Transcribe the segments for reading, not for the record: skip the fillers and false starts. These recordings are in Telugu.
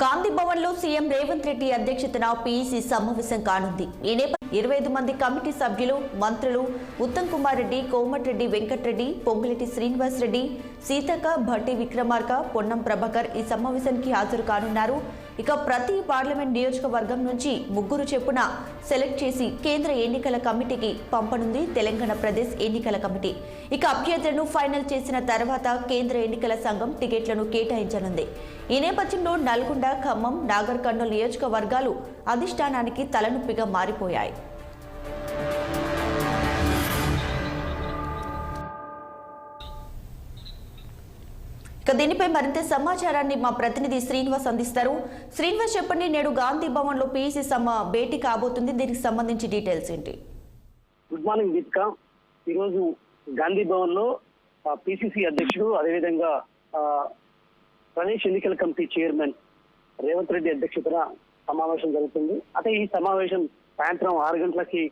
గాంధీ భవన్ లో సీఎం రేవంత్ రెడ్డి అధ్యక్షతన పీఈసీ సమావేశం కానుంది. ఈ నేపథ్యంలో 25 మంది కమిటీ సభ్యులు, మంత్రులు ఉత్తమ్ కుమార్ రెడ్డి, కోమటిరెడ్డి వెంకటరెడ్డి, పొంగులేటి శ్రీనివాస్ రెడ్డి, సీతక్క, భట్టి విక్రమార్క, పొన్నం ప్రభాకర్ ఈ సమావేశానికి హాజరు కానున్నారు. ఇక ప్రతి పార్లమెంట్ నియోజకవర్గం నుంచి 3 చెప్పున సెలెక్ట్ చేసి కేంద్ర ఎన్నికల కమిటీకి పంపనుంది తెలంగాణ ప్రదేశ్ ఎన్నికల కమిటీ. ఇక అభ్యర్థులను ఫైనల్ చేసిన తర్వాత కేంద్ర ఎన్నికల సంఘం టికెట్లను కేటాయించనుంది. ఈ నేపథ్యంలో నల్గొండ, ఖమ్మం, నాగర్ కర్నూలు నియోజకవర్గాలు అధిష్టానానికి తలనొప్పిగా మారిపోయాయి. ఇక దీనిపై మరింత సమాచారాన్ని మా ప్రతినిధి శ్రీనివాస్ అందిస్తారు. శ్రీనివాస్ చెప్పండి, నేడు గాంధీ భవన్ లో పీసీ భేటీ కాబోతుంది. దీనికి సంబంధించి డీటెయిల్స్ ఏంటి? Good morning Deepika. ఈరోజు గాంధీ భవన్ లో పిసిసి అధ్యక్షుడు, అదేవిధంగా ప్రదేశ్ ఎన్నికల కమిటీ చైర్మన్ రేవంత్ రెడ్డి అధ్యక్షతన సమావేశం జరుగుతుంది. అయితే ఈ సమావేశం సాయంత్రం 6 గంటలకి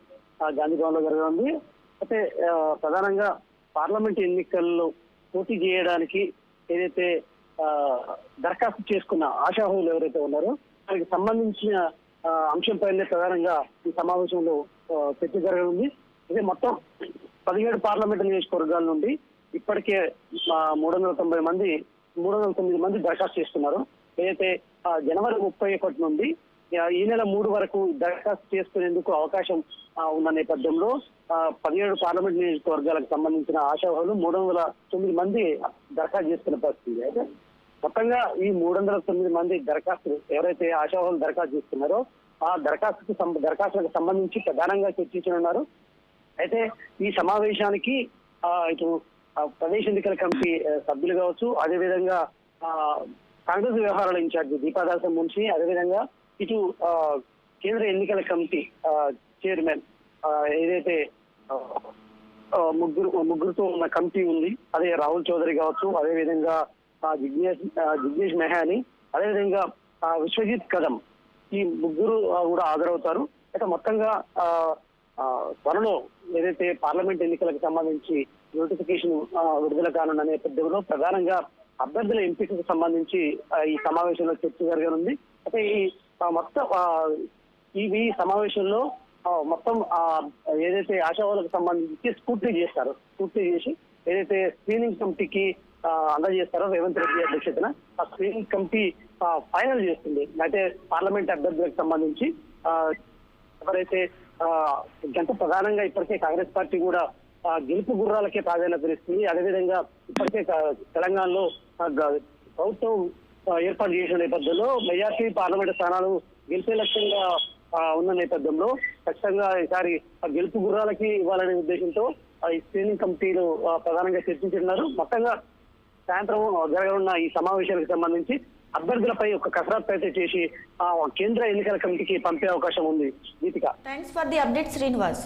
గాంధీ భవన్ లో జరగనుంది. అయితే ప్రధానంగా పార్లమెంట్ ఎన్నికల్లో పోటీ చేయడానికి ఏదైతే దరఖాస్తు చేసుకున్న ఆశాహులు ఎవరైతే ఉన్నారో వారికి సంబంధించిన అంశంపైనే ప్రధానంగా ఈ సమావేశంలో చర్చ జరగనుంది. ఇదే మొత్తం 17 పార్లమెంటు నియోజకవర్గాల నుండి ఇప్పటికే 309 మంది దరఖాస్తు చేస్తున్నారు. ఏదైతే జనవరి 31 నుండి ఈ నెల 3 వరకు దరఖాస్తు చేసుకునేందుకు అవకాశం ఉన్న నేపథ్యంలో 17 పార్లమెంట్ నియోజకవర్గాలకు సంబంధించిన ఆశావాహులు 309 మంది దరఖాస్తు చేసుకునే పరిస్థితి. అయితే మొత్తంగా ఈ 309 మంది దరఖాస్తులు ఎవరైతే ఆశావాహులు దరఖాస్తు చేస్తున్నారో ఆ దరఖాస్తులకు సంబంధించి ప్రధానంగా చర్చించనున్నారు. అయితే ఈ సమావేశానికి ఇటు ప్రదేశ్ ఎన్నికల కమిటీ సభ్యులు కావచ్చు, అదేవిధంగా కాంగ్రెస్ వ్యవహారాల ఇన్ఛార్జి దీపాదాసం మున్షి, అదేవిధంగా ఇటు కేంద్ర ఎన్నికల కమిటీ చైర్మన్ ఏదైతే ముగ్గురుతో ఉన్న కమిటీ ఉంది, అదే రాహుల్ చౌదరి కావచ్చు, అదేవిధంగా జిగ్నేష్ మెహాని, అదేవిధంగా విశ్వజిత్ కదం, ఈ ముగ్గురు కూడా హాజరవుతారు. అయితే మొత్తంగా త్వరలో ఏదైతే పార్లమెంట్ ఎన్నికలకు సంబంధించి నోటిఫికేషన్ విడుదల కానున్న నేపథ్యంలో ప్రధానంగా అభ్యర్థుల ఎంపికకు సంబంధించి ఈ సమావేశంలో చర్చ జరగనుంది. అయితే ఈ మొత్తం ఈ సమావేశంలో మొత్తం ఏదైతే ఆశావాహులకు సంబంధించి స్క్రూటినీ చేస్తారు. స్క్రూటినీ చేసి ఏదైతే స్క్రీనింగ్ కమిటీకి అందజేస్తారో రేవంత్ రెడ్డి అధ్యక్షతన ఆ స్క్రీనింగ్ కమిటీ ఫైనల్ చేస్తుంది. అయితే పార్లమెంట్ అభ్యర్థులకు సంబంధించి ఎవరైతే ఎంత ప్రధానంగా ఇప్పటికే కాంగ్రెస్ పార్టీ కూడా గెలుపు గుర్రాలకే ప్రాధాన్యత ఇస్తుంది. అదేవిధంగా ఇప్పటికే తెలంగాణలో ప్రభుత్వం ఏర్పాటు చేసిన నేపథ్యంలో మెజార్టీ పార్లమెంట్ స్థానాలు గెలిపే లక్ష్యంగా ఉన్న నేపథ్యంలో ఖచ్చితంగా ఈసారి గెలుపు గుర్రాలకి ఇవ్వాలనే ఉద్దేశంతో ఈ స్క్రీనింగ్ కమిటీలు ప్రధానంగా చర్చించున్నారు. మొత్తంగా సాయంత్రం జరగనున్న ఈ సమావేశానికి సంబంధించి అభ్యర్థులపై ఒక కసరత్తు అయితే చేసి కేంద్ర ఎన్నికల కమిటీకి పంపే అవకాశం ఉంది. Deepika, thanks for the update Srinivas.